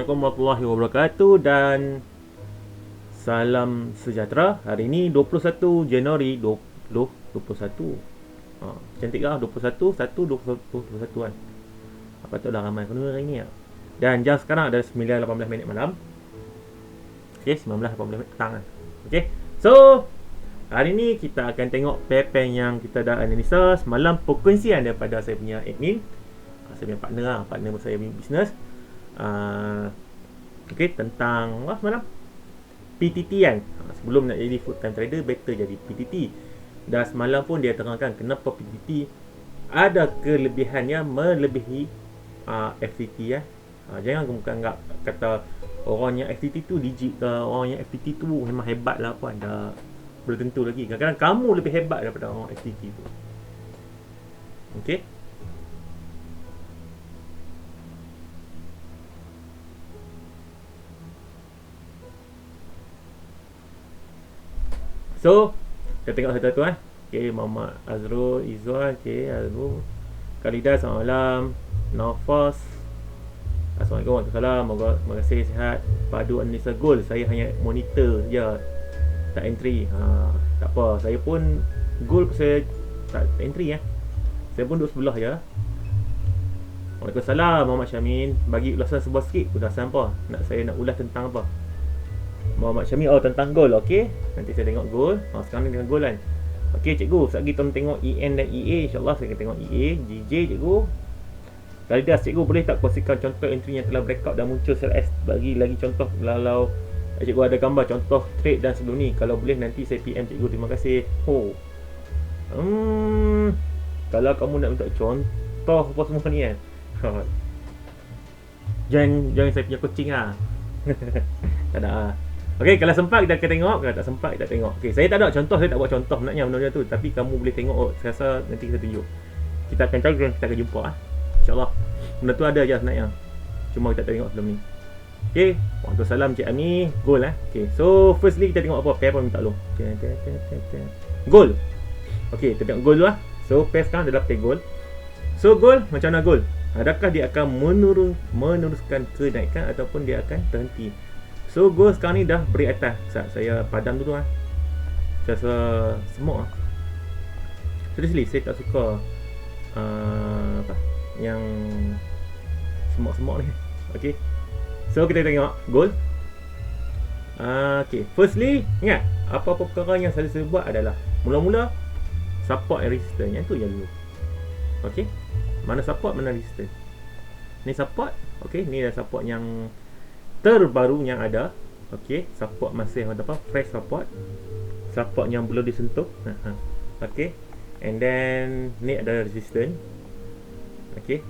Assalamualaikum warahmatullahi wabarakatuh dan salam sejahtera. Hari ini 21 Januari 2021. Cantik lah 21 1 21 kan. Patutlah ramai kena hari ni. Dan jam sekarang adalah 9.18 minit malam. Okey, 19.18 minit petang kan. Okey. So, hari ni kita akan tengok pair-pair yang kita dah analisa semalam, perkongsian daripada saya punya admin. Saya punya partner lah, partner saya punya business. Okay, tentang semalam PTT kan. Sebelum nak jadi full time trader, better jadi PTT. Dan semalam pun dia terangkan kenapa PTT ada kelebihannya melebihi FTT ya. Jangan bukan anggap kata orang yang FTT tu digit ke, orang yang FTT tu memang hebat lah apa, anda belum tentu lagi. Kadang-kadang kamu lebih hebat daripada orang FTT tu. Okay. So, kita tengok satu-satu . Okay, Muhammad Azrul Izzuan. Okay, Azrul Khalidah, selamat malam. Nafas, Assalamualaikum warahmatullahi wabarakatuh. Terima kasih, sihat. Padu Anissa Gold, saya hanya monitor saja, tak entry. Tak apa, saya pun gold saya tak entry . Saya pun duduk sebelah je. Waalaikumsalam Muhammad Syamin. Bagi ulasan sebuah sikit. Ulasan apa? Saya nak ulas tentang apa? Muhammad Syamil, tentang goal. Okey, nanti saya tengok goal. Sekarang ni tengok goal kan. Okey cikgu, sekejap lagi tengok EN dan EA. InsyaAllah saya akan tengok EA. GJ cikgu. Kalidas cikgu, boleh tak kongsikan contoh entry yang telah breakout dan muncul CLS? Bagi lagi contoh kalau cikgu ada gambar contoh trade dan sebelum ni. Kalau boleh nanti saya PM cikgu. Terima kasih. Kalau kamu nak minta contoh apa semua ni kan, jangan saya punya coaching lah. Tak ada lah. Okey, kalau sempat kita akan tengok, kalau tak sempat kita tengok. Okey, saya tak ada contoh, saya tak buat contoh naknya benda-benda tu, tapi kamu boleh tengok. Saya rasa nanti kita tunjuk. Kita akan cari dan kita akan jumpa InsyaAllah. Benda tu ada je sebenarnya. Cuma kita tengok sebelum ni. Okey, waalaikumsalam Cik Ami. Goal Okey, so firstly kita tengok apa pair pun minta tolong. Goal. Okey, kita tengok goal dulu So pair sekarang adalah pair goal. So goal, macam mana goal? Adakah dia akan meneruskan kenaikan ataupun dia akan terhenti? So goal sekarang ni dah break atas. Saya padam dulu Saya rasa semua seriously saya tak suka yang semok-semok ni. Okay, so kita tengok goal. Okay, firstly ingat apa-apa perkara yang saya buat adalah mula-mula support and resistance. Yang tu je dulu. Okay, mana support mana resistance. Ni support. Okay, ni dah support yang terbaru yang ada. Okey, support masih apa? Fresh support. Support yang belum disentuh. Okey. And then ni ada resistance. Okey.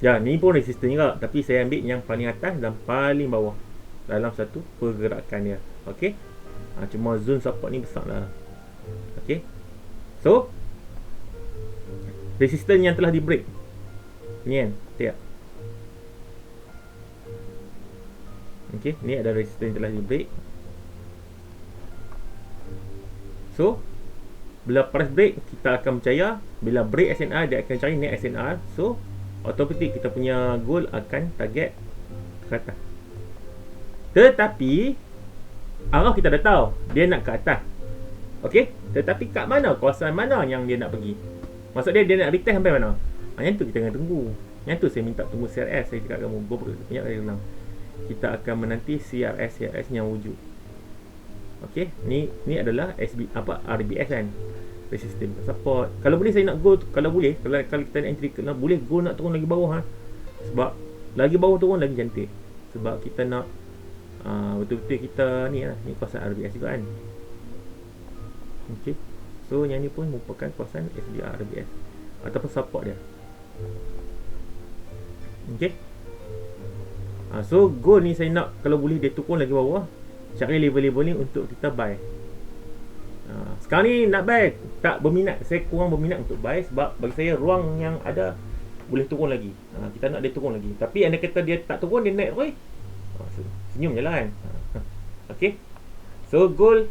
Ya, ni pun resistance juga, tapi saya ambil yang paling atas dan paling bawah dalam satu pergerakan dia. Okey. Cuma zone support ni besarlah. Okey. So, resistance yang telah di break. Ni kan? Tiap. Okey, ni ada resistance yang telah di break. So, bila price break, kita akan percaya bila break SNR dia akan cari next SNR. So, automatic kita punya goal akan target ke atas. Tetapi arah kita dah tahu dia nak ke atas. Okey, tetapi kat mana, kawasan mana yang dia nak pergi? Maksud dia nak retest sampai mana? Yang tu kita kena tunggu. Yang tu saya minta tunggu CRS. Saya cakap kamu banyak kali ulang. Kita akan menanti CRS yang wujud. Okey, ni adalah RBS kan. Resistance support. Kalau boleh saya nak go, kalau kita nak entry kalau boleh go nak turun lagi bawah Sebab lagi bawah turun lagi cantik. Sebab kita nak betul-betul kita ni kawasan RBS juga kan. Okey. So yang ni pun merupakan kawasan SDR RBS ataupun support dia. Okey. So goal ni saya nak kalau boleh dia turun lagi bawah, cari level-level ni untuk kita buy. Sekarang ni nak buy tak berminat. Saya kurang berminat untuk buy sebab bagi saya ruang yang ada boleh turun lagi. Kita nak dia turun lagi. Tapi anda kata dia tak turun, dia naik terus, senyum je lah kan. Okey. So goal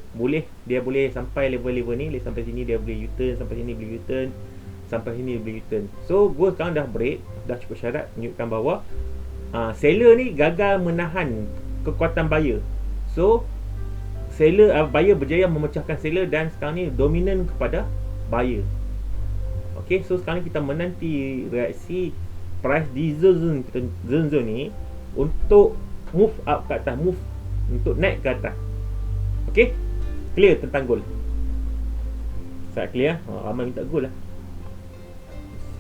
dia boleh sampai level-level ni, sampai sini dia boleh U-turn, sampai sini boleh U-turn, sampai sini dia boleh U-turn. So goal sekarang dah break, dah cukup syarat menunjukkan bahawa seller ni gagal menahan kekuatan buyer. So buyer berjaya memecahkan seller dan sekarang ni dominan kepada buyer. Okey, so sekarang ni kita menanti reaksi price di zone ni untuk move up ke atas, move untuk naik ke atas. Okey, clear tentang gold. Saya clear. Ramai minta gold lah.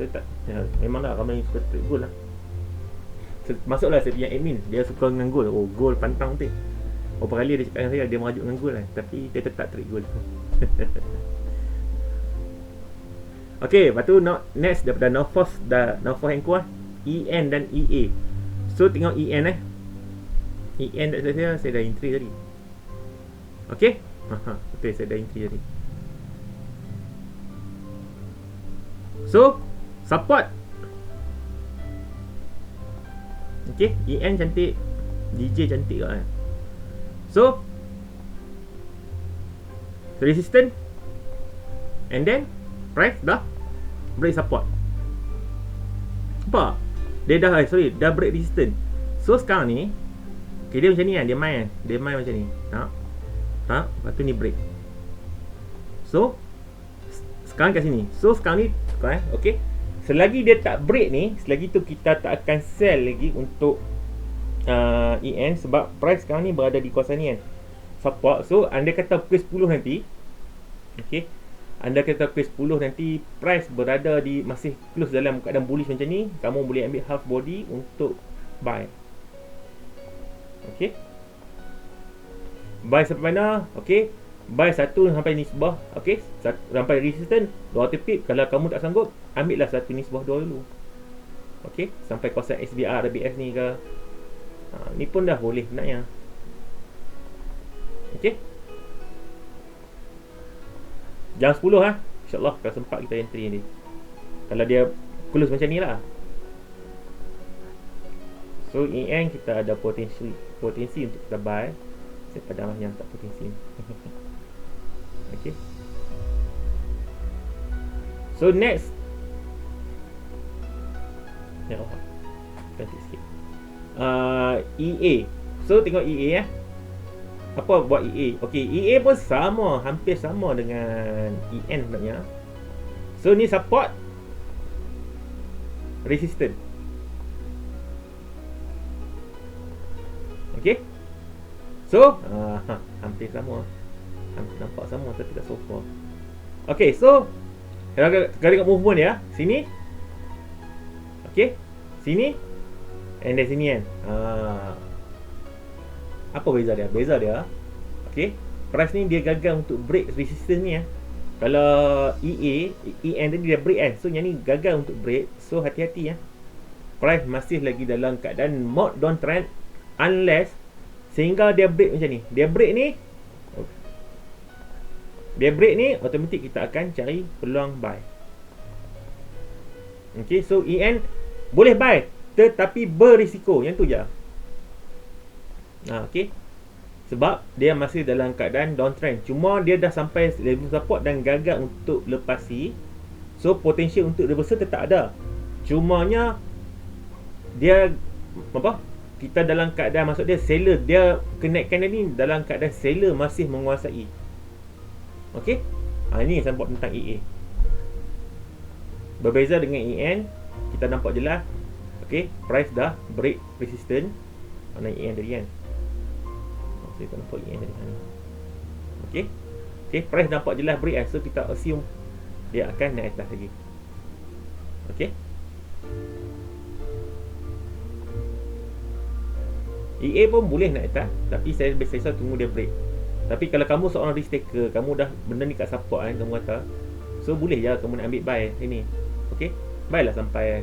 Saya tak memanglah ramai suka trade gold lah. Masuklah saya punya admin, dia suka dengan gold. Oh, gold pantang tu. Berapa kali dia cakap dengan saya dia merajuk dengan gold lah, tapi dia tetap trade gold. Okey, lepas tu next daripada Northforce yang kuat, EN dan EA. So tengok EN EN dah saya dah entry tadi. Okey? Betul, saya dah entry tadi. So support. Okey, EN cantik, DJ cantik kan. So resistance, and then price dah break support. Nampak? Dia dah break resistance. So sekarang ni, okay, dia macam ni kan, dia main macam ni. Lepas tu ni break. So sekarang kat sini. So sekarang ni okay, selagi dia tak break ni, selagi tu kita tak akan sell lagi untuk EN, sebab price sekarang ni berada di kawasan ni kan, support. So anda kata pukul 10 nanti, okay, anda kata pukul 10 nanti price berada di masih close dalam keadaan bullish macam ni, kamu boleh ambil half body untuk buy. Okay, buy sampai mana? Okay, buy satu sampai nisbah. Okay, sampai resistance 200 pip. Kalau kamu tak sanggup, ambillah satu nisbah 2 dulu. Okay, sampai kawasan SBR RBS ni ke. Ni pun dah boleh sebenarnya. Okay, jam 10 InsyaAllah kalau sempat kita entry ni, kalau dia close macam ni lah. So EN kita ada potensi untuk kita buy. Saya padam yang tak potensi. Okay, so next, ganti sikit. EA. So tengok EA apa buat EA. Okay, EA pun sama, hampir sama dengan EN sebenarnya. So ni support, resistance. Okay, so hampir sama, hampir nampak sama tapi tak so far. Okay, so kalau tengok movement dia sini, okay, sini and then sini kan. Apa beza dia? Beza dia, okay, price ni dia gagal untuk break resistance ni. Kalau EN tadi dia break kan, so yang ni gagal untuk break. So hati-hati price masih lagi dalam keadaan mode downtrend, unless sehingga dia break macam ni. Dia break ni automatik kita akan cari peluang buy. Okay, so EN boleh buy tetapi berisiko, yang tu je. Okay, sebab dia masih dalam keadaan downtrend. Cuma dia dah sampai level support dan gagal untuk lepasi. So potensial untuk reversal tetap ada. Cumanya dia kita dalam keadaan, maksud dia seller, dia kenaikan dia ni dalam keadaan seller masih menguasai. Okay, ini saya buat tentang EA. Berbeza dengan EN, kita nampak jelas. Okay, price dah break resistance. Mana EN tadi kan, saya tak nampak EN tadi. Okay, price nampak jelas break so kita assume dia akan naik atas lagi. Okay, EA pun boleh naik atas, tapi saya biasa tunggu dia break. Tapi kalau kamu seorang risk taker, kamu dah benda ni kat support kamu kata, so boleh je kamu nak ambil buy ini. Okay, buy lah sampai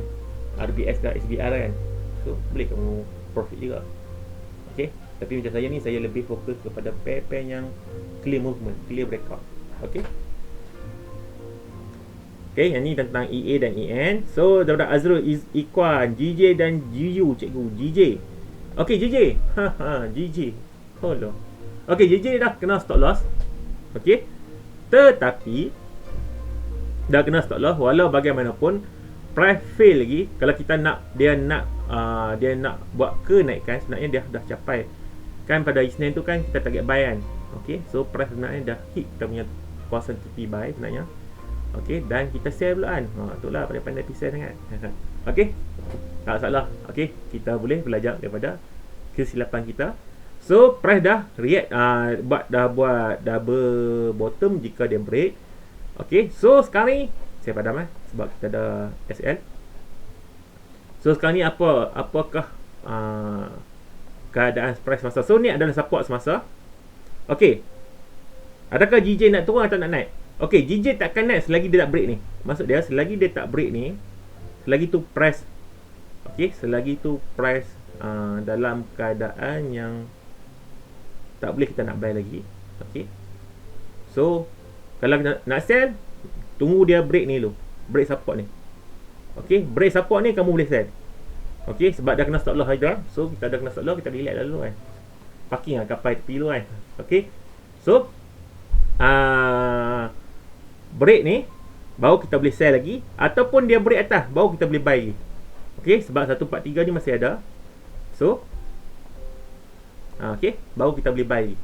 RBS ke SBR kan, so boleh kamu profit juga. Okay, tapi macam saya ni, saya lebih fokus kepada pair-pair yang clear movement, clear breakout. Okay, yang ni tentang EA dan EN. So daripada Azrul Ikhwan, GJ dan GU, cikgu GJ. Okay, GJ. GJ. Hello. Okay, JJ dah kena stop loss. Okay, tetapi dah kena stop loss, walau bagaimanapun price fail lagi, kalau kita nak dia nak buat kenaikan, sebenarnya dia dah capai kan pada Isnin tu kan kita target buy kan. Okey, so price sebenarnya dah hit kita punya kawasan TP buy sebenarnya. Okey, dan kita sell pula kan. Itulah pandai-pandai sell sangat. Okey, tak salah. Okey, kita boleh belajar daripada kesilapan kita. So price dah react, buat double bottom jika dia break. Okey, so sekarang ni saya padam sebab kita ada SL. So sekarang ni apakah keadaan price semasa. So ni adalah support semasa. Okey, adakah GJ nak turun atau nak naik? Okey, GJ takkan naik selagi dia tak break ni. Maksud dia selagi dia tak break ni, selagi tu price, okey, selagi tu price dalam keadaan yang tak boleh kita nak buy lagi. Okey, so kalau nak sell, tunggu dia break ni dulu, break support ni. Okey, break support ni kamu boleh sell. Okey, sebab dah kena stop loss Hydra. So kita dah kena stop loss, kita relax dulu kan. Parking kapal tepi dulu kan. Okey, so break ni baru kita boleh sell lagi, ataupun dia break atas baru kita boleh buy lagi. Okey, sebab 143 ni masih ada. So okey, baru kita boleh buy lagi.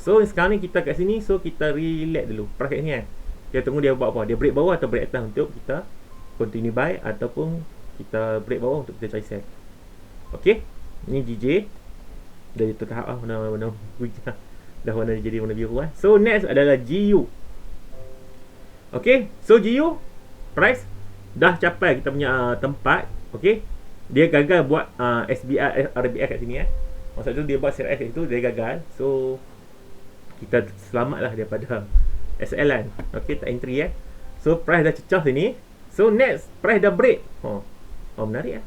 So sekarang ni kita kat sini, so kita relax dulu price ni kan. Kita tunggu dia buat apa, dia break bawah atau break atas untuk kita continue buy, ataupun kita break bawah untuk kita cari sell. Okey, ni GJ dah jatuh tahap warna dah warna jadi warna biru kan. So next adalah GU. Okey, so GU price dah capai kita punya tempat. Okey, dia gagal buat SBR RBF kat sini Maksud tu dia buat CRS itu dia gagal. So kita selamatlah daripada SL kan. Okey, tak entry So price dah cecah sini. So next price dah break. Menarik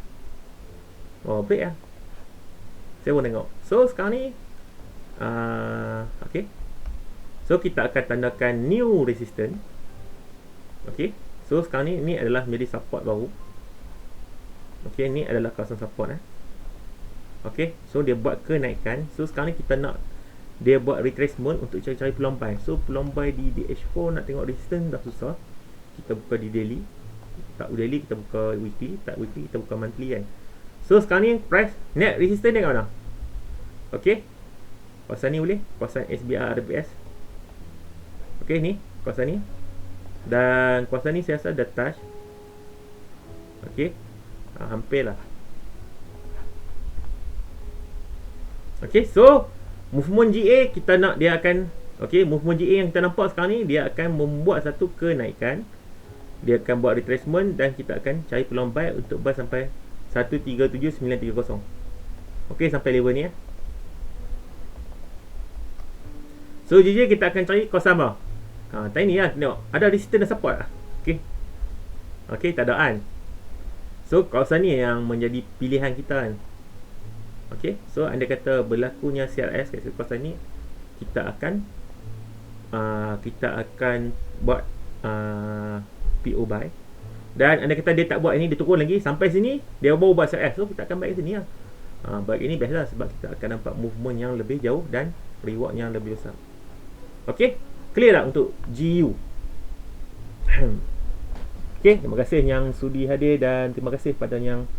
break saya pun tengok. So sekarang ni okey, so kita akan tandakan new resistance. Okey, so sekarang ni adalah menjadi support baru. Okey, ni adalah kawasan support Okey, so dia buat kenaikan. So sekarang ni kita nak dia buat retracement untuk cari-cari peluang buy. So peluang buy di DH4 nak tengok resistance dah susah. Kita buka di daily. Tak daily, kita buka weekly. Tak weekly, kita buka monthly kan. So sekarang ni price net resistance dia kat mana? Okey, kawasan ni boleh, kawasan SBR RBS. Okey, ni kawasan ni, dan kawasan ni saya rasa dah touch. Okey, hampir lah. Okey, so movement GA kita nak dia akan, okey, movement GA yang kita nampak sekarang ni dia akan membuat satu kenaikan. Dia akan buat retracement dan kita akan cari peluang buy untuk buy sampai 137930. Okey, sampai level ni So JJ kita akan cari kawasan apa? Tadi ni tengok ada resistance dan support Okey. Okey, tak ada kan. So kawasan ni yang menjadi pilihan kita kan. Okey, so anda kata berlakunya CRS kat kawasan ni, kita akan buat PO buy. Dan anda kata dia tak buat ini, dia turun lagi sampai sini, dia baru buat CRS. So kita akan buy kat sini Buat ini best lah, sebab kita akan nampak movement yang lebih jauh dan reward yang lebih besar. Okey, clear tak untuk GU? Okey, terima kasih yang sudi hadir dan terima kasih pada yang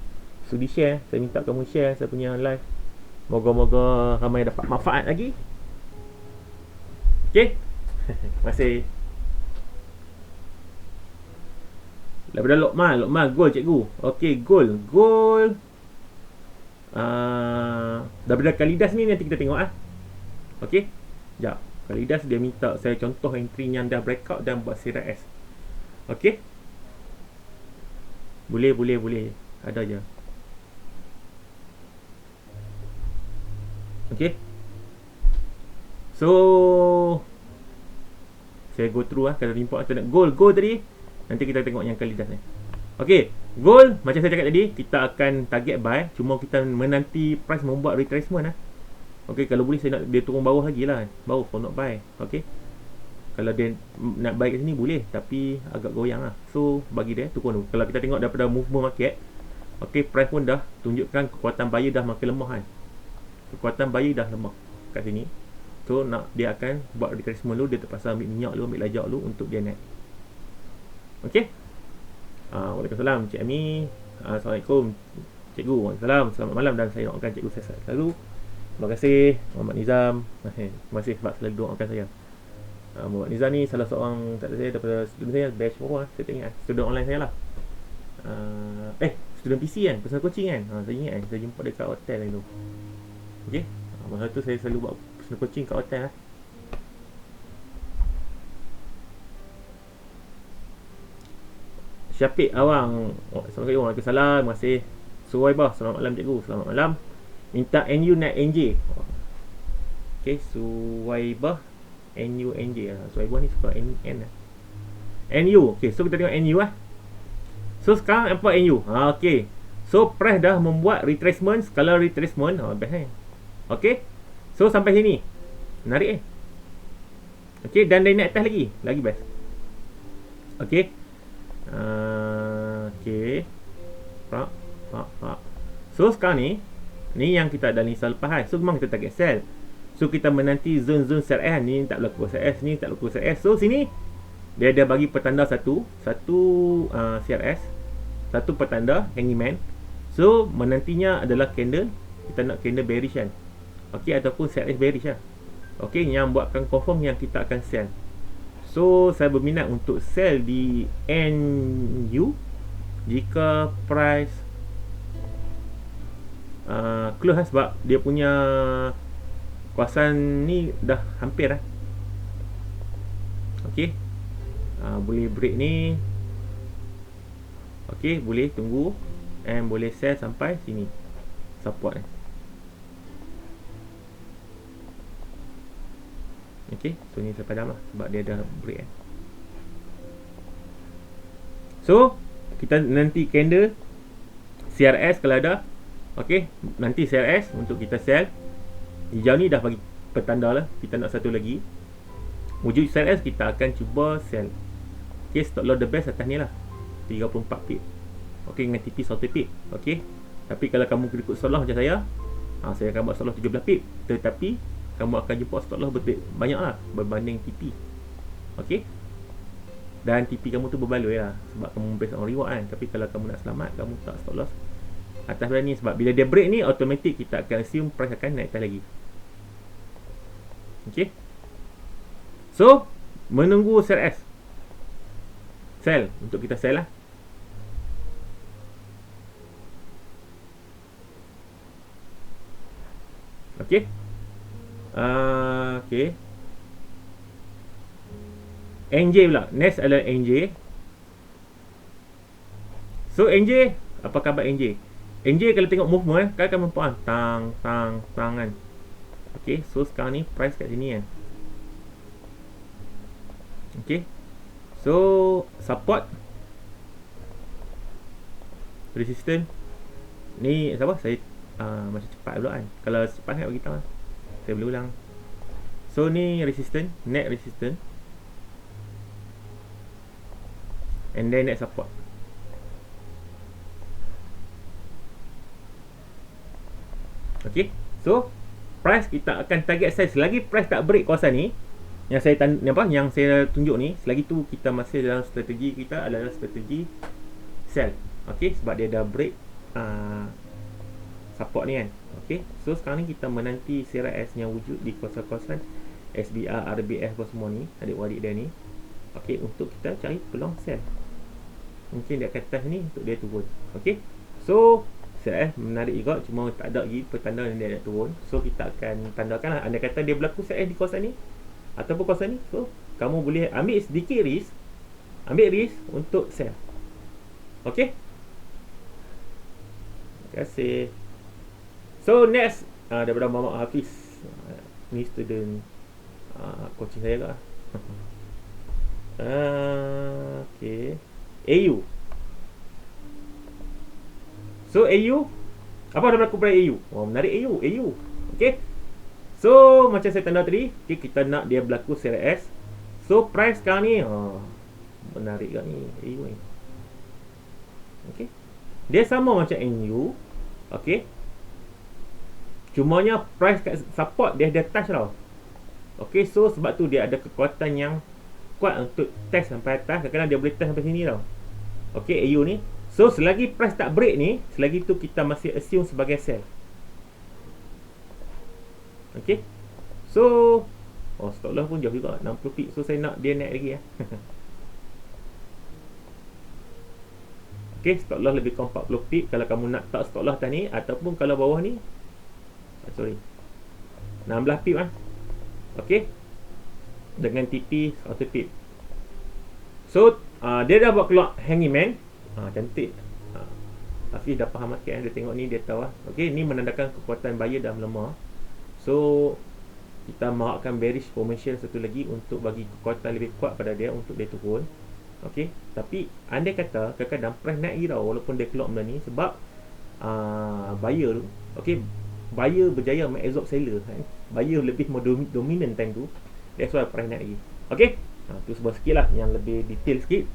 sudi share. Saya minta kamu share saya punya live. Moga-moga ramai dapat manfaat lagi. Okey. Terima kasih. Daripada Lokman gold cikgu. Okey, gold. Daripada Kalidas ni nanti kita tengok Okey. Sekejap. Kalidas dia minta saya contoh entry yang dah breakout dan buat CRS. Okey. Boleh. Ada je. Okey. So saya go through kalau import atau nak gold tadi. Nanti kita tengok yang Kalidas ni. Okey, gold macam saya cakap tadi, kita akan target buy, cuma kita menanti price membuat retracement Okey, kalau boleh saya nak dia turun bawah lagi lah, baru for not buy. Okey, kalau dia nak buy kat sini boleh, tapi agak goyang so bagi dia turun dulu. Kalau kita tengok daripada movement market, okey, price pun dah tunjukkan kekuatan buyer dah makin lemah kekuatan buyer dah lemah kat sini. So nak dia akan buat retracement dulu, dia terpaksa ambil minyak dulu, ambil lajak dulu untuk dia naik. Okey, Waalaikumsalam Cik Ami. Assalamualaikum Cikgu. Waalaikumsalam. Selamat malam dan saya doakan Cikgu sihat selalu. Terima kasih Muhammad Nizam. Terima kasih sebab selalu doakan saya. Muhammad Nizam ni salah seorang tak ada saya daripada student saya, batch berapa saya tak ingat. Student online saya lah. Student PC kan, personal coaching kan. Saya ingat kan, saya jumpa dekat hotel tu. Okey. Masa tu saya selalu buat personal coaching kat hotel lah. Syafiq Awang. Assalamualaikum. Waalaikumsalam. Terima kasih. Suwaibah. Selamat malam cikgu. Selamat malam. Minta NU naik NJ. Okay. Suwaibah. NU NJ. Suwaibah ni suka NN lah. NU. Okay. So kita tengok NU lah. So sekarang apa NU? Okay. So price dah membuat retracement. Kalau retracement. Best kan. Okay. So sampai sini. Menarik Okay. Dan dia naik atas lagi. Lagi best. Okay. Okay. So sekarang ni yang kita ada ni sel lepas kan. So memang kita target sell. So kita menanti zone-zone sell S. Ni tak berlaku sell S, ni tak berlaku sell S. So sini dia ada bagi petanda satu CRS, satu petanda hangman. So menantinya adalah candle, kita nak candle bearish kan. Okay, ataupun CRS bearish lah. Okay, yang buatkan confirm yang kita akan sell. So saya berminat untuk sell di NU jika price close lah, sebab dia punya kawasan ni dah hampir lah. Okay. Boleh break ni. Okay, boleh tunggu. And boleh sell sampai sini. Support ni. Okay, so ni saya padam lah sebab dia dah break So kita nanti candle CRS kalau ada. Okay, nanti CRS untuk kita sell. Hijau ni dah bagi petanda lah. Kita nak satu lagi. Wujud CRS kita akan cuba sell. Okay, stop loss the best atas ni lah 34 pip. Okay, dengan TP 100 pip. Okay, tapi kalau kamu ikut stop loss macam saya akan buat stop loss 17 pip. Tetapi kamu akan jumpa stop loss banyak lah berbanding TP. Okay. Dan TP kamu tu berbaloi lah sebab kamu based on reward kan. Tapi kalau kamu nak selamat, kamu tak stop loss atas bulan ni. Sebab bila dia break ni, automatic kita akan assume price akan naik atas lagi. Okay. So menunggu CRS sell. Untuk kita sell lah. Okay. Okay. NJ pula. Next adalah NJ. So NJ, apa khabar NJ? NJ kalau tengok movement kan akan nampak tang kan. Okay, so sekarang ni price kat sini kan. Okay. So support, resistance. Ni siapa? Saya macam cepat pula kan. Kalau cepat kan bagi tahu. Saya boleh ulang. So ni resistance, net resistance. And then net support. Okay. So price kita akan target size. Selagi price tak break kawasan ni, yang saya yang saya tunjuk ni, selagi tu kita masih dalam strategi kita adalah strategi sell. Okay, sebab dia dah break support ni kan. Okay, so sekarang ni kita menanti CRS yang wujud di kawasan-kawasan SBR, RBF semua ni, adik-adik dia ni. Okay, untuk kita cari peluang sell. Mungkin dia akan test ni untuk dia turun. Okay, so CRS menarik juga, cuma tak ada lagi petanda yang dia nak turun. So kita akan tandakan lah, andai kata dia berlaku CRS di kawasan ni ataupun kawasan ni, so kamu boleh ambil sedikit risk, ambil risk untuk sell. Okay, terima kasih. So next daripada Muhammad Hafiz, ni student coaching saya lah. Okay, AU. So AU, apa dah berlaku pada AU? Oh, menarik AU. Okay, so macam saya tanda tadi, okay, kita nak dia berlaku CRS. So price sekarang ni menarik kan ni AU ni. Okay, dia sama macam NU. Okay, cumanya price kat support dia ada touch tau. Okay, so sebab tu dia ada kekuatan yang kuat untuk test sampai atas. Kadang-kadang dia boleh test sampai sini tau. Okey, AU ni. So selagi price tak break ni, selagi tu kita masih assume sebagai sell. Okey. So stop loss pun jauh juga, 60 pip. So saya nak dia naik lagi ya. Okey, stop loss lebih kurang 40 pip kalau kamu nak tak stop loss atas ni, ataupun kalau bawah ni 16 pip ah. Okey. Dengan TP 100 pip. So dia dah buat keluar hanging man. Cantik. Hafiz dah faham market dia tengok ni dia tahu lah. Okey, ni menandakan kekuatan buyer dah melemah. So kita marakkan bearish formation satu lagi untuk bagi kekuatan lebih kuat pada dia untuk dia turun. Okey, tapi andai kata kadang-kadang price naik tau walaupun dia keluar benda ni sebab buyer tu, okey, buyer berjaya mengabsorb seller kan. Buyer lebih dominant time tu. That's why price naik lagi. Okey. Tu sebuah sikit lah yang lebih detail sikit.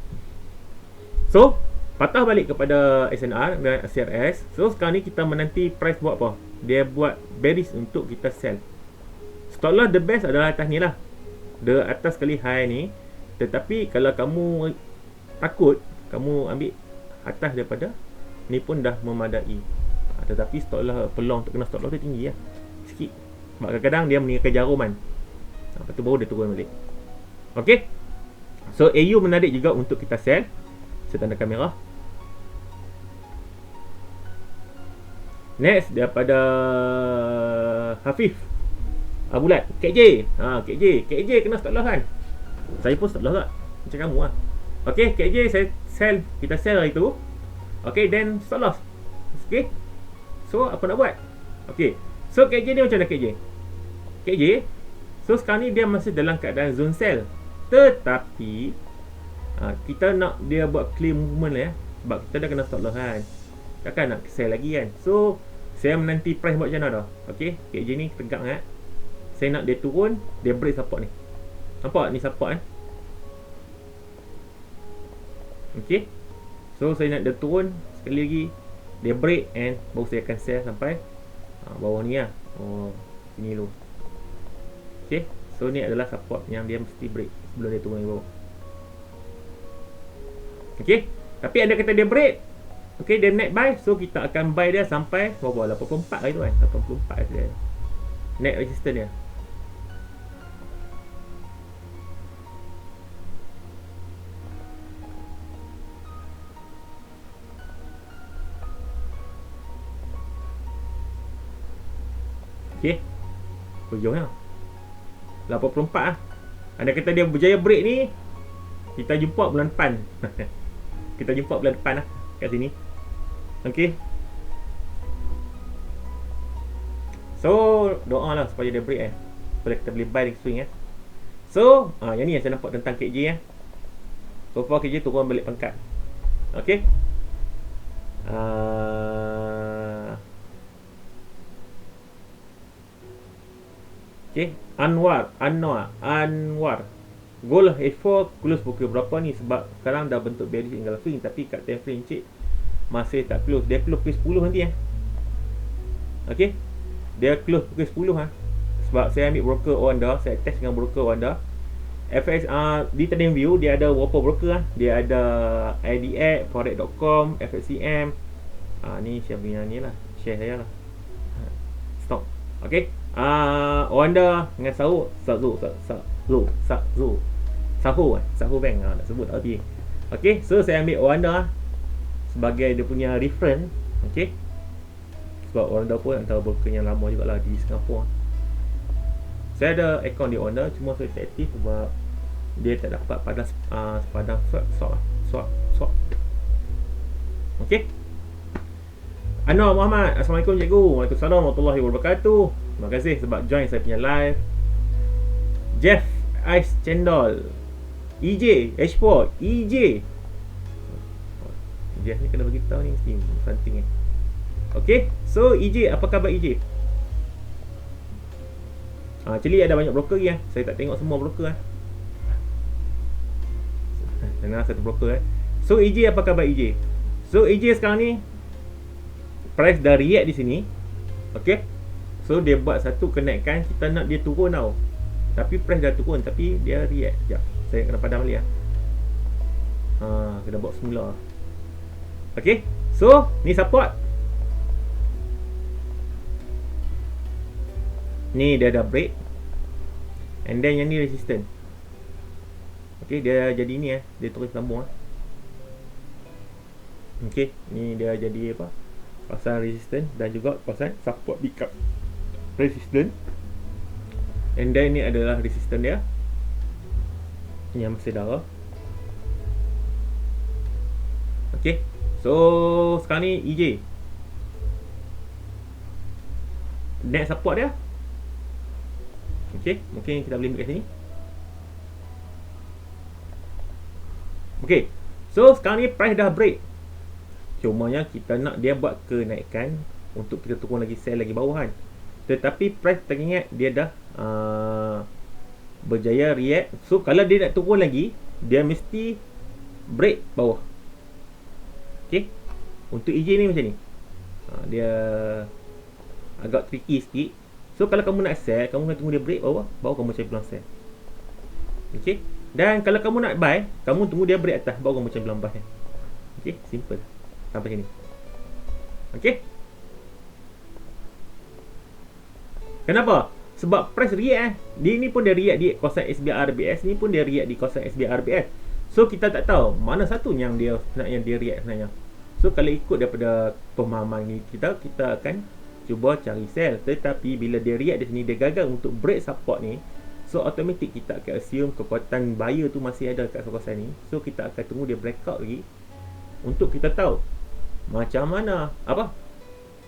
So patah balik kepada SNR dan CRS. So sekarang ni kita menanti price buat apa. Dia buat bearish untuk kita sell. Stop loss the best adalah atas ni lah, the atas sekali high ni. Tetapi kalau kamu takut, kamu ambil atas daripada ni pun dah memadai. Tetapi stop loss, peluang untuk kena stop loss tu tinggi lah sikit. Sebab kadang-kadang dia meninggalkan jaruman. Lepas tu baru dia turun balik. Ok. So AU menarik juga untuk kita sell. Saya tanda kamera. Next daripada Hafif Bulat KJ. KJ kena stop loss kan. Saya pun stop loss tak macam kamu lah. Ok, KJ saya sell. Kita sell hari tu. Ok, then stop loss. Ok, so apa nak buat? Ok, so KJ ni macam mana KJ? KJ, so sekarang ni dia masih dalam keadaan zone sell. Tetapi kita nak dia buat clear movement lah ya. Sebab kita dah kena stop loss kan. Takkan nak sell lagi kan. So saya menanti price buat macam mana dah. Ok, KJ ni tegak kan. Saya nak dia turun, dia break support ni. Nampak ni support kan. Ok, so saya nak dia turun sekali lagi, dia break and baru saya akan sell sampai bawah ni lah. Sini dulu. Ok, so ni adalah support yang dia mesti break sebelum dia turun ke bawah. Ok, tapi ada kata dia break, ok, dia net buy. So kita akan buy dia sampai berapa? 84 hari tu kan. 84 dia net resistance dia. Ok, hujung lah 84 lah. Anda kata dia berjaya break ni, kita jumpa bulan depan. Kita jumpa bulan depan lah kat sini. Ok, so doa lah supaya dia break supaya kita boleh buy next swing So yang ni yang saya nampak tentang KJ So far KJ turun balik pangkat. Ok, Okay, Anwar goal H4 close pukul berapa ni? Sebab sekarang dah bentuk bearish engulfing, tapi kat time frame cik masih tak close. Dia close pukul 10 nanti Okay, dia close pukul 10 sebab saya ambil broker Oanda, saya test dengan broker Oanda. FX di TradingView dia ada berapa broker Dia ada IDX, Forex.com, FXCM. Ni saya punya ni lah, share saya lah. Stop. Okay, Oanda dengan Sahu Bank nak sebut tapi. Okay, so saya ambil Oanda sebagai dia punya reference. Okay, sebab Oanda pun antara broker yang lama jugalah di Singapura. Saya ada akaun di Oanda, cuma saya tak aktif sebab dia tak dapat pada sepadan swap. Okay, Anwar Muhammad, Assalamualaikum cikgu. Waalaikumsalam warahmatullahi wabarakatuh. Terima kasih sebab join saya punya live. Jeff Ice Cendol, EJ H4 EJ. Jeff ni kena bagi tahu ni mesti something Okay, so EJ, apa khabar EJ? Actually ada banyak broker lagi saya tak tengok semua broker Tengah satu broker So EJ, apa khabar EJ? So EJ sekarang ni price dah react di sini. Okay, so dia buat satu kenaikan, kita nak dia turun tau. Tapi price dah turun, tapi dia react. Sekejap, saya kena padam balik kena buat semula. Okay, so ni support, ni dia ada break, and then yang ni resistance. Okay, dia jadi ni dia terus sambung Okay, ni dia jadi apa, kawasan resistance dan juga kawasan support backup resistance. And then ni adalah resistance dia yang masih darah. Okay, so sekarang ni EJ net support dia. Okay, mungkin kita boleh ambil kat sini. Okay, so sekarang ni price dah break. Cumanya kita nak dia buat kenaikan untuk kita turun lagi, sell lagi bawahan. Tetapi price teringat dia dah berjaya react. So kalau dia nak turun lagi, dia mesti break bawah. Okay, untuk EJ ni macam ni, dia agak tricky sikit. So kalau kamu nak sell, kamu kena tunggu dia break bawah, baru kamu cari peluang sell. Okay, dan kalau kamu nak buy, kamu tunggu dia break atas, baru kamu cari peluang buy. Okay, simple sampai sini. Okay, kenapa? Sebab price react dia ni pun dia react di kawasan SBR RBS, ni pun dia react di kawasan SBR RBS. So kita tak tahu mana satu yang dia sebenarnya dia react sebenarnya. So kalau ikut daripada pemahaman ni kita akan cuba cari sell. Tetapi bila dia react di sini, dia gagal untuk break support ni, so automatic kita akan assume kekuatan buyer tu masih ada kat kawasan ni. So kita akan tunggu dia breakout lagi untuk kita tahu macam mana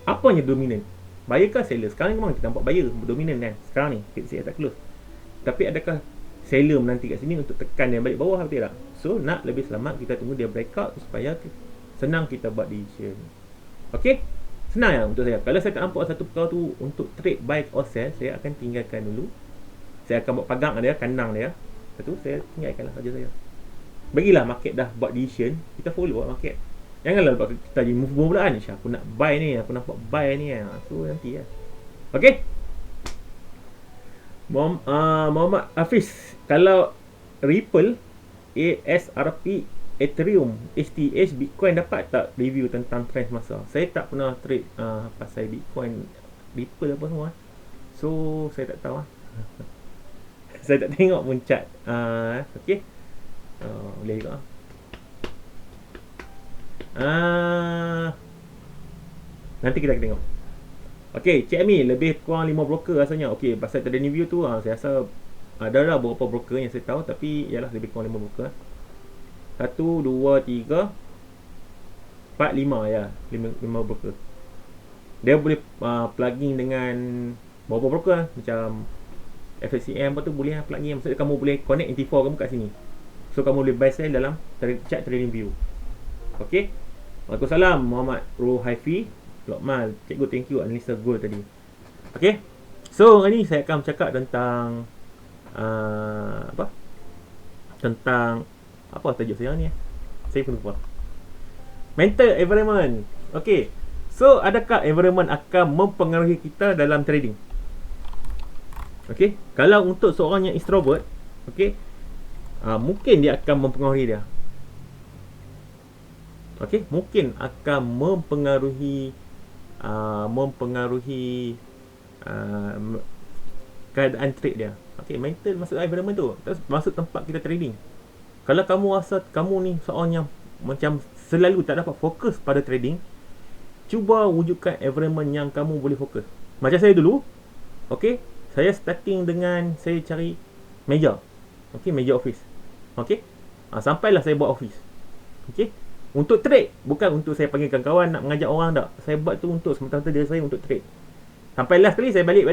apanya dominant, buyer ke seller. Sekarang memang kita nampak buyer dominant kan sekarang ni, saya tak close. Tapi adakah seller menanti kat sini untuk tekan dia balik bawah atau tidak? So nak lebih selamat, kita tunggu dia breakout supaya senang kita buat decision. Okay, senang ya untuk saya. Kalau saya tak nampak satu perkara tu untuk trade buy or sell, saya akan tinggalkan dulu. Saya akan buat pegang dia, kandang dia. Satu, saya tinggalkanlah saja saya. Bagilah market dah buat decision, kita follow buat market. Janganlah kita jadi move pula kan. Aku nak buy ni, aku nampak buy ni kan. So nanti lah. Okay, Muhammad Hafiz, kalau Ripple, ASRP, Ethereum, STH, Bitcoin dapat tak review tentang trend masa? Saya tak pernah trade pasal Bitcoin, Ripple apa semua. So saya tak tahu saya tak tengok pun chart. Okay, boleh juga. Nanti kita akan tengok. Okay, Cik Ami, lebih kurang 5 broker rasanya. Okay, pasal trading view tu saya rasa ada lah beberapa broker yang saya tahu, tapi ialah lebih kurang 5 broker. 1, 2, 3, 4, 5 ya. 5 broker. Dia boleh plugin dengan beberapa broker macam FXCM apa tu, boleh plugin. Maksudnya kamu boleh connect NT4 kamu kat sini. So kamu boleh buy sell dalam chart trading view. Okay, Waalaikumsalam Muhammad Rohaifi Lokmal, cikgu, thank you analisa gold tadi. Okay, so hari ni saya akan bercakap tentang tentang apa tajuk saya ni saya pun lupa. Mental environment. Okay, so adakah environment akan mempengaruhi kita dalam trading? Okay, kalau untuk seorang yang introvert, okay, mungkin dia akan mempengaruhi dia. Okay, mungkin akan mempengaruhi keadaan trade dia. Okay, mental maksud environment tu, maksud tempat kita trading. Kalau kamu rasa kamu ni seorang yang macam selalu tak dapat fokus pada trading, cuba wujudkan environment yang kamu boleh fokus. Macam saya dulu, okay, saya starting dengan saya cari meja. Okay, meja office. Okay, sampailah saya buat office. Okay, untuk trade, bukan untuk saya panggilkan kawan nak mengajak orang, tak. Saya buat tu untuk semata-mata diri saya untuk trade. Sampai last kali saya balik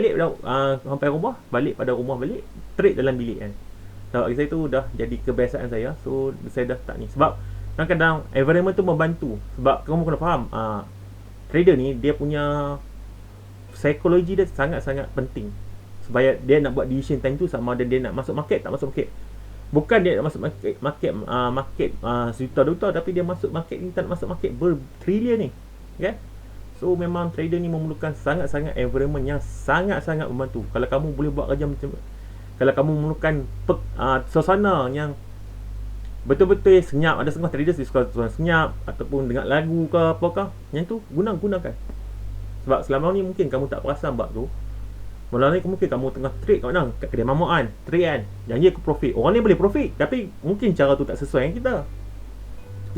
sampai rumah, balik pada rumah, balik trade dalam bilik kan. So bagi saya tu dah jadi kebiasaan saya. So saya dah tak ni. Sebab kadang-kadang environment tu membantu. Sebab kamu kena faham, trader ni dia punya psikologi dia sangat-sangat penting. Supaya dia nak buat decision time tu, sama ada dia nak masuk market tak masuk market. Bukan dia nak masuk market juta-juta, tapi dia masuk market ni tak nak masuk market bertrilion ni. Okay? So memang trader ni memerlukan sangat-sangat environment yang sangat-sangat membantu. Kalau kamu boleh buat kerja macam, kalau kamu memerlukan suasana yang betul-betul senyap. Ada setengah traders dia suka suara senyap ataupun dengar lagu ke apakah. Yang tu gunakan. Sebab selama ni mungkin kamu tak perasan bab tu. Malam ni mungkin kamu tengah trade kat mana? Kat kedai mamak kan. Trade kan. Janji aku profit. Orang ni boleh profit. Tapi mungkin cara tu tak sesuai dengan kita.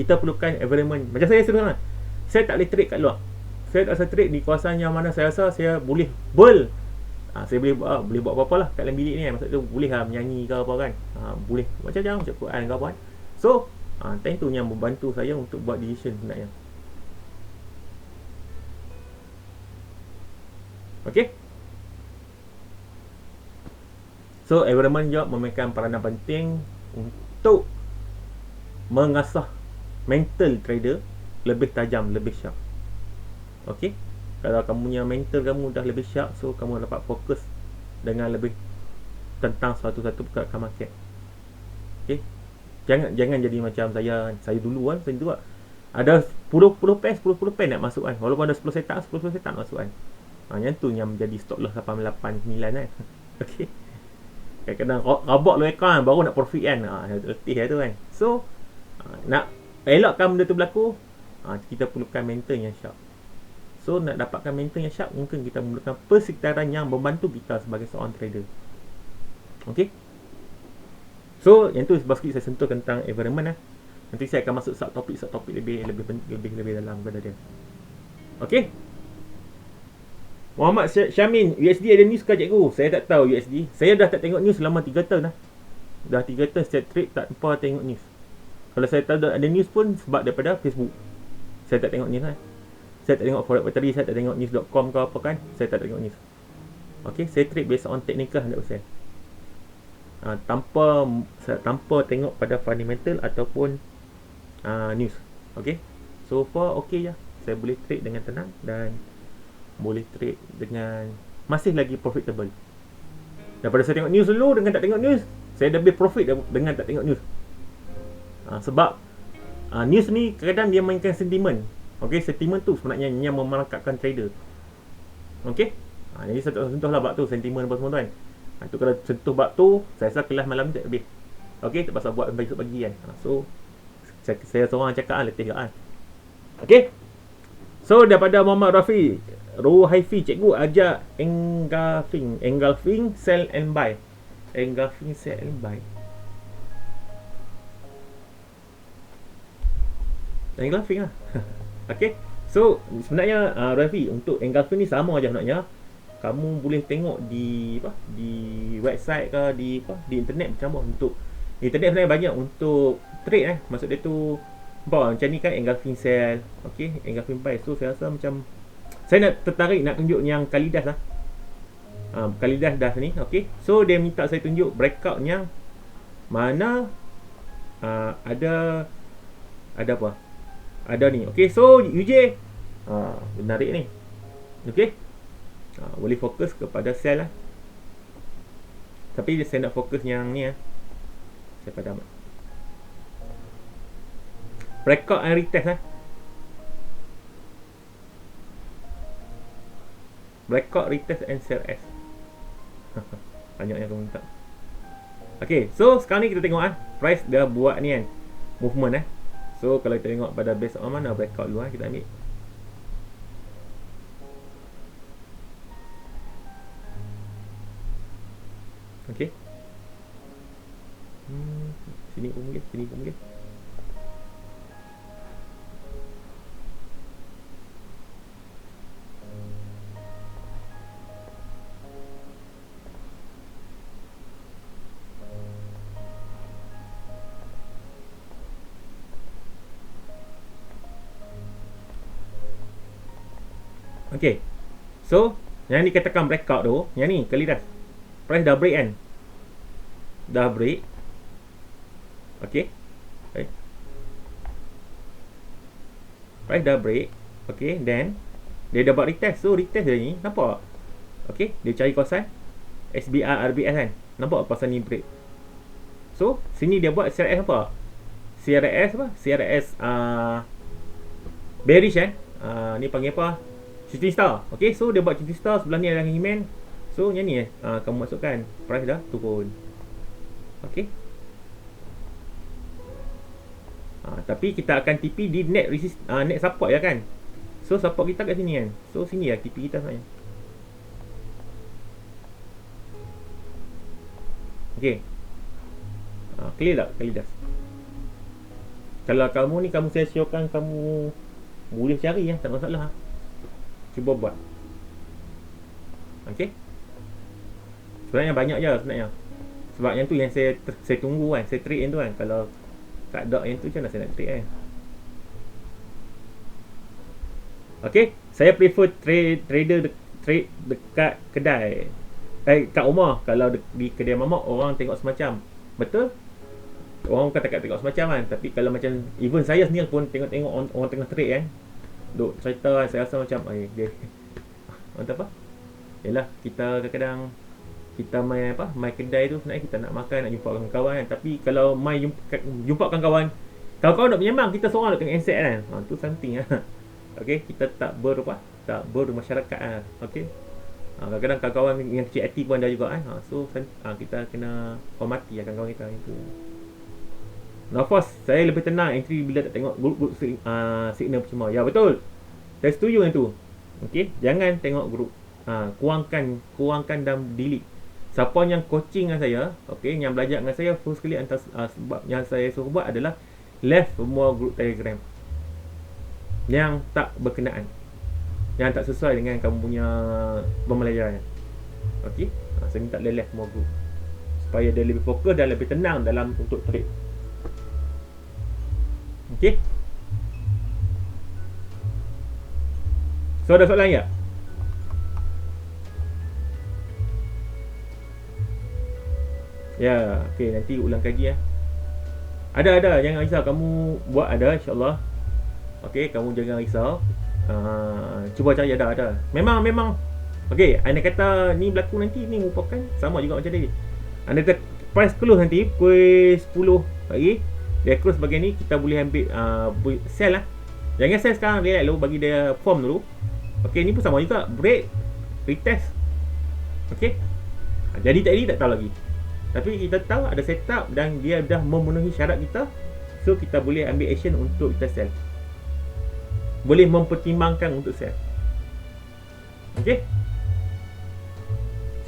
Kita perlukan environment. Macam saya sekarang. Saya tak boleh trade kat luar. Saya tak rasa trade di kawasan yang mana saya rasa saya boleh saya boleh buat apa-apa lah kat dalam bilik ni kan. Maksud tu boleh lah menyanyi ke apa kan. Boleh macam-macam macam Quran ke apa kan. So time tu yang membantu saya untuk buat decision sebenarnya. Okay. So environment juga memainkan peranan penting untuk mengasah mental trader lebih tajam, lebih sharp. Okay. Kalau kamu punya mental kamu dah lebih sharp, so kamu dapat fokus dengan lebih tentang suatu-satu perkara market. Okay. Jangan jadi macam saya dulu kan, saya juga ada 10 pen nak masuk kan. Walaupun ada 10 setup masuk kan. Yang tu yang menjadi stop loss 889 kan. Okay. Kadang-kadang rabak lu kan baru nak profit kan. Letih lah tu kan. So nak elakkan benda tu berlaku, kita perlukan mental yang sharp. So nak dapatkan mental yang sharp, mungkin kita memerlukan persekitaran yang membantu kita sebagai seorang trader. Okay. So yang tu sebab sikit saya sentuh tentang environment lah. Nanti saya akan masuk subtopik lebih dalam pada dia. Okay. Muhammad Syamin, USD ada news ke cikgu? Saya tak tahu USD. Saya dah tak tengok news selama 3 tahun lah. Dah 3 tahun saya trade tak apa tengok news. Kalau saya tahu ada news pun sebab daripada Facebook. Saya tak tengok news lah. Saya tak tengok Forex Battery, saya tak tengok news.com ke apa kan. Saya tak tengok news. Okay, saya trade based on technical 100%. Tanpa tengok pada fundamental ataupun news. Okay. So far okay je. Saya boleh trade dengan tenang dan boleh trade dengan masih lagi profitable. Daripada saya tengok news dulu dengan tak tengok news, saya dah lebih profit dengan tak tengok news. Sebab news ni kadang-kadang dia mainkan sentimen. Okay, sentimen tu sebenarnya yang memerangkapkan trader. Okay. Jadi saya tak sentuh lah bab tu, sentimen apa semua tu kan. Tu kalau sentuh bab tu, saya rasa kelas malam ni tak habis. Okay, tak pasal buat sampai esok pagi kan. So saya seorang cakap letih kan. Okay. So daripada Muhammad Rafi, Ruhaifi, cikgu ajak engulfing sell and buy. Engulfing sell and buy. Engulfing lah. Okay. So sebenarnya Rafi, untuk engulfing ni sama aja sebenarnya. Kamu boleh tengok di website ke di internet macam mana. Untuk internet sebenarnya banyak untuk trade maksud dia tu macam ni kan, engulfing sell, okay, engulfing buy. So saya rasa macam saya nak tertarik nak tunjuk yang Kalidas lah. Kalidas dah ni, okay. So dia minta saya tunjuk breakout yang mana ada apa? Ada ni. Okay, so UJ menarik ni. Okay. Boleh fokus kepada sell lah. Tapi saya nak fokus yang ni saya padam. Breakout and retest lah. Breakout, retest and sell S. Banyak yang kamu minta. Okay, so sekarang ni kita tengok price dia buat ni kan, movement So kalau kita tengok pada base on mana breakout dulu kita ambil. Okay. Sini pun boleh. Okay. So yang dikatakan breakout tu, yang ni Kalidas, price dah break kan. Dah break. Okay. Price dah break. Okay, then dia dah buat retest. So retest dia ni nampak. Okay, dia cari kawasan SBR RBS kan. Nampak kawasan ni break. So sini dia buat CRS apa? CRS bearish kan. Ni panggil apa? Shooting star. Okay, so dia buat shooting star, sebelah ni ada hangman. So yang ni kamu masukkan, price dah turun. Okay. Tapi kita akan TP di net net support ya kan. So support kita kat sini kan. So sini lah TP kita sebenarnya. Okay. Clear tak? Clear dah. Kalau kamu ni kamu saya syorkan kamu boleh cari ya, tak masalah. Cuba buat. Okay. Sebenarnya banyak je sebenarnya. Sebab yang tu yang saya tunggu kan, saya trade yang tu kan. Kalau tak ada yang tu macam mana saya nak trade kan. Okay, saya prefer trade dekat kedai. Kat rumah. Kalau di kedai mamak orang tengok semacam. Betul? Orang bukan tengok semacam kan. Tapi kalau macam even saya sendiri pun tengok orang tengah trade kan. Duk cerita kan, saya rasa macam dia orang apa? Yalah, kita kadang-kadang kita main kedai tu sebenarnya kita nak makan, nak jumpa kawan-kawan kan. Tapi kalau main jumpa kawan-kawan nak menyembang, kita seorang nak tengok handset kan. Tu something lah. Okay, kita tak bermasyarakat lah. Okay. Kadang-kadang kawan-kawan yang kecil hati pun ada juga kan. So kita kena hormati lah kawan-kawan kita itu. Of course, saya lebih tenang entry bila tak tengok group signal percuma. Ya betul. Saya setuju yang tu. Okay, jangan tengok group. Kurangkan dan delete. Siapa yang coaching dengan saya, okay, yang belajar dengan saya, full sekali sebab yang saya suruh buat adalah left semua group Telegram yang tak berkenaan, yang tak sesuai dengan kamu punya pembelajaran. Okay, saya minta left semua group supaya dia lebih fokus dan lebih tenang dalam untuk trade. Okay. So ada soalan tak? Ya, okay, nanti ulang kaji ya. Ada, jangan risau, kamu buat ada insya-Allah. Okey, kamu jangan risau. Cuba cari ada. Memang okey, anda kata ni berlaku nanti ni merupakan sama juga macam tadi. Anda kata price close nanti pukul 10 pagi. Dia close bagian ni kita boleh ambil sell lah. Jangan sell sekarang, relax dulu, bagi dia form dulu. Okey, ni pun sama juga, break, retest. Okey. Jadi tak tahu lagi. Tapi kita tahu ada setup dan dia dah memenuhi syarat kita. So kita boleh ambil action untuk kita sell. Boleh mempertimbangkan untuk sell. Okay.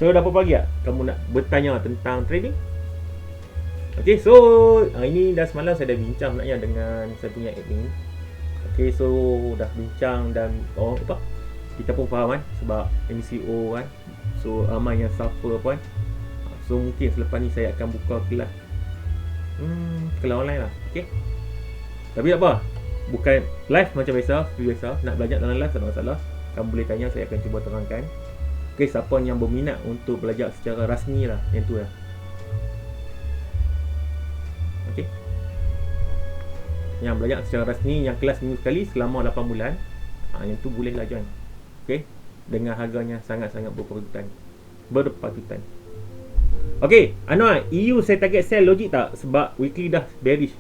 So dah apa lagi tak? Kamu nak bertanya tentang trading? Okay, so ini dah semalam saya dah bincang sebenarnya dengan saya punya admin. Okay, so dah bincang dan kita pun faham kan, sebab MCO kan. So ramai yang suffer pun. So mungkin selepas ni saya akan buka kelas kelas online lah. Okay. Tapi tak apa, bukan live macam biasa, nak belajar dalam live tak ada masalah. Kamu boleh tanya, saya akan cuba terangkan. Okay, siapa yang berminat untuk belajar secara rasmi lah, yang tu lah. Okay, yang belajar secara rasmi, yang kelas minggu sekali selama 8 bulan, yang tu boleh lah join. Okay, dengan harganya sangat-sangat berpatutan. Okay, Anwar, EU saya target sell logik tak? Sebab weekly dah bearish.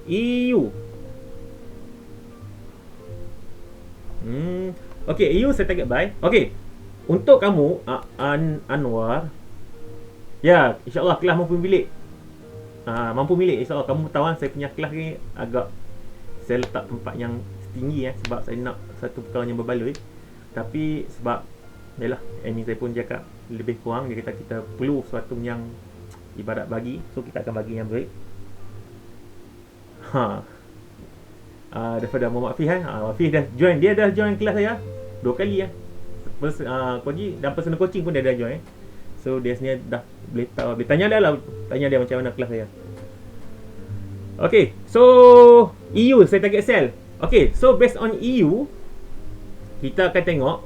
EU okay, EU saya target buy. Okay, untuk kamu Anwar, ya, insyaAllah kelas mampu milik. InsyaAllah. Kamu tahu kan, saya punya kelas ni agak saya letak tempat yang tinggi sebab saya nak satu perkara yang berbaloi. Tapi sebab yalah, admin saya pun cakap lebih kurang, dia kata kita perlu sesuatu yang ibarat bagi. So kita akan bagi yang baik. Daripada Muhammad Fih kan, Fih dah join. Dia dah join kelas saya 2 kali lah. Dan personal coaching pun dia dah join. So dia sebenarnya dah boleh tahu, boleh tanya dia lah, tanya dia macam mana kelas saya. Okay, so EU saya target sell. Okay, so based on EU, kita akan tengok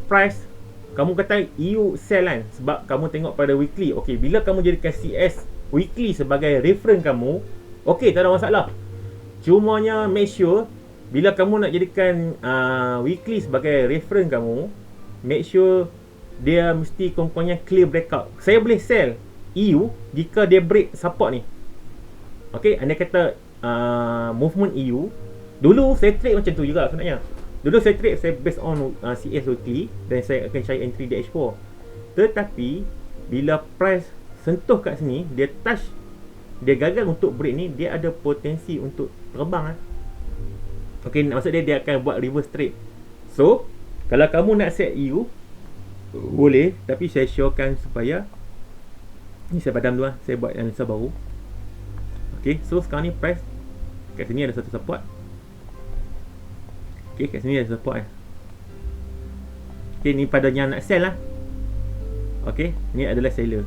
price. Kamu kata EU sell kan, sebab kamu tengok pada weekly. Okay, bila kamu jadikan CS weekly sebagai reference kamu, okay, tak ada masalah. Cumanya make sure bila kamu nak jadikan weekly sebagai reference kamu, make sure dia mesti komponnya clear breakout. Saya boleh sell EU jika dia break support ni. Okay, anda kata movement EU. Dulu saya trade macam tu juga sebenarnya. Dulu saya trade, saya based on CS weekly, dan saya akan cari entry di H4. Tetapi bila price sentuh kat sini, dia touch dia gagal untuk break ni, dia ada potensi untuk terbang Okey, maksud dia akan buat reverse trade. So kalau kamu nak set EU boleh, tapi saya syorkan supaya ni saya padam dulu saya buat analisa baru. Okey, so sekarang ni price kat sini ada satu support. Okey, kat sini ada support Okey, ni pada yang nak sell Okey, ni adalah seller.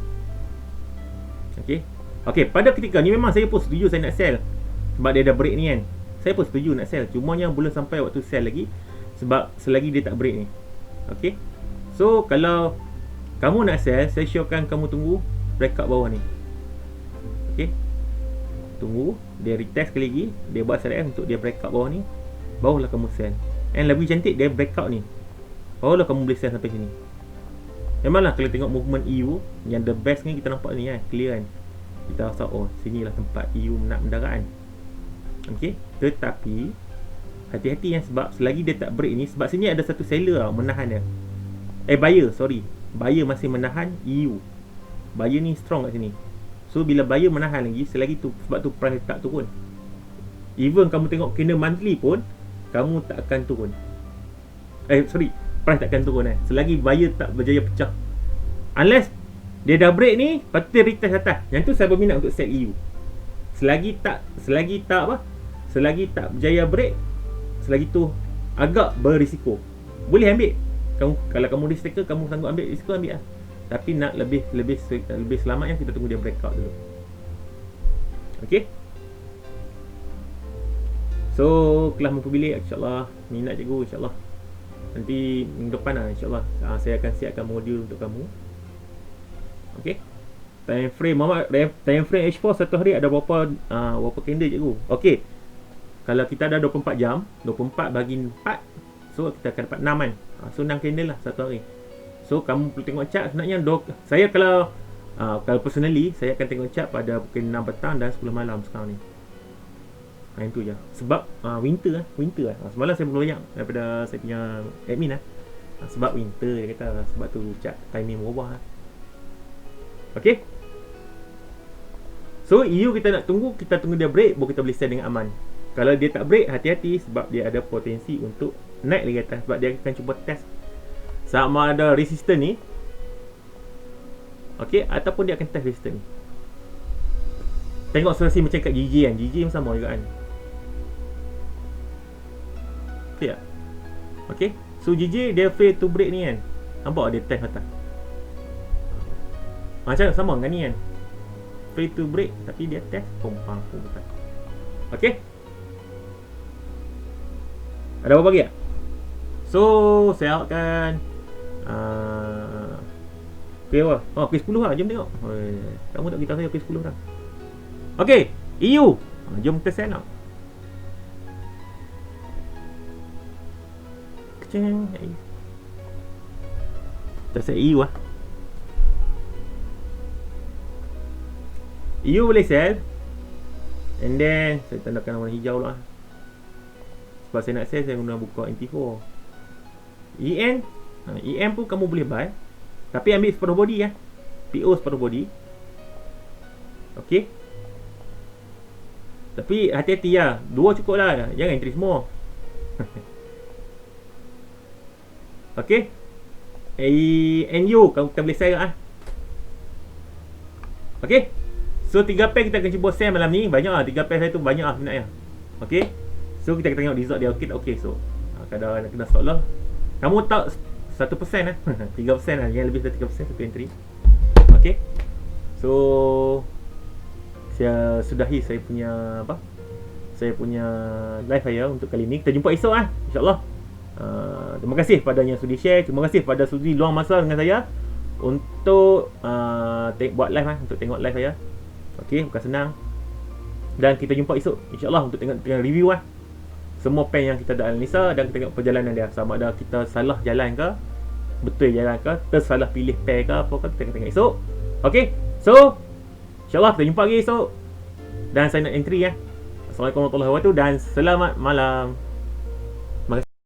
Okey, pada ketika ni memang saya pun setuju saya nak sell sebab dia dah break ni kan. Saya pun setuju nak sell, cuma yang belum sampai waktu sell lagi sebab selagi dia tak break ni. Okey, so kalau kamu nak sell, saya syorkan kamu tunggu breakout bawah ni. Okey, tunggu dia retest sekali lagi, dia buat SRF untuk dia breakout bawah ni, barulah kamu sell. And lebih cantik dia breakout ni, barulah kamu boleh sell sampai sini. Memanglah kalau tengok movement EU yang the best ni, kita nampak ni clear kan. Kita rasa oh sinilah tempat EU nak mendarat kan. Okey, tetapi hati-hati sebab selagi dia tak break ni, sebab sini ada satu seller menahan dia. Buyer masih menahan EU. Buyer ni strong kat sini. So bila buyer menahan lagi, selagi tu, sebab tu price tak turun. Even kamu tengok kena monthly pun, kamu tak akan turun. Price tak akan turun selagi buyer tak berjaya pecah. Unless dia dah break ni, lepas tu dia retest atas. Yang tu saya berminat untuk set EU. Selagi tak berjaya break, selagi tu agak berisiko. Boleh ambil. Kalau kamu risk taker, kamu sanggup ambil risiko, ambil Tapi nak lebih selamat kita tunggu dia breakout dulu. Okey. So kelas mampu bilik, insyaAllah minat cikgu, insyaAllah nanti minggu depan insyaAllah saya akan siapkan modul untuk kamu. Okey. Time frame H4 satu hari ada berapa candle cikgu? Okey, kalau kita ada 24 jam, 24 bagi 4, so kita akan dapat 6 kan. So 6 candle lah satu hari. So kamu perlu tengok chart sebenarnya. Saya kalau personally, saya akan tengok chart pada pukul 6 petang dan 10 malam sekarang ni. Itu je. Sebab winter. Semalam saya berloyak daripada saya punya admin sebab winter dia kata, sebab tu chart timing berubah Okey. So EU kita nak tunggu, kita tunggu dia break baru kita boleh sell dengan aman. Kalau dia tak break, hati-hati sebab dia ada potensi untuk naik lagi atas, sebab dia akan cuba test sama ada resistance ni. Okey, ataupun dia akan test resistance ni. Tengok situasi macam kat GG kan. GG pun sama juga kan. Okey tak? Okey, so GG dia fail to break ni kan. Nampak dia test atas. Macam sama dengan ni kan. Fail to break tapi dia test pompang atas. Okey. Ada apa lagi tak? So saya harapkan apa? P10 lah, jom tengok. Kamu tak beritahu saya P10 dah. Okey, EU. Jom kita sell lah. Keceng. Kita sell EU lah. EU boleh sell. And then saya tandakan warna hijau lah. Sebab saya nak sell, saya guna buka MT4. EN pun kamu boleh buy, tapi ambil separuh body PO separuh body. Okey. Tapi hati-hati dua cukup lah, jangan entry semua. Okey. NU kamu kita boleh sell Okey. So 3 pair kita akan cuba sell malam ni. Banyak 3 pair saya tu banyak sebenarnya. Okey. So kita akan tengok result dia okey tak okey. So kadang nak kena stop lah. Kamu tak 1% 3% yang lebih dari 3% satu entry. Okey. So saya sudahi saya punya live saya untuk kali ni. Kita jumpa esok insya-Allah. Terima kasih pada yang sudi share, terima kasih pada sudi luang masa dengan saya untuk buat live untuk tengok live saya. Okey, bukan senang. Dan kita jumpa esok insya-Allah untuk tengok review semua pen yang kita dah analisa dan kita tengok perjalanan dia, sama ada kita salah jalan ke, betul jalan ke, tersalah pilih pair ke apa ke, kita tengok esok. Okey. So insya-Allah kita jumpa lagi esok. Dan saya nak entry Assalamualaikum warahmatullahi wabarakatuh dan selamat malam.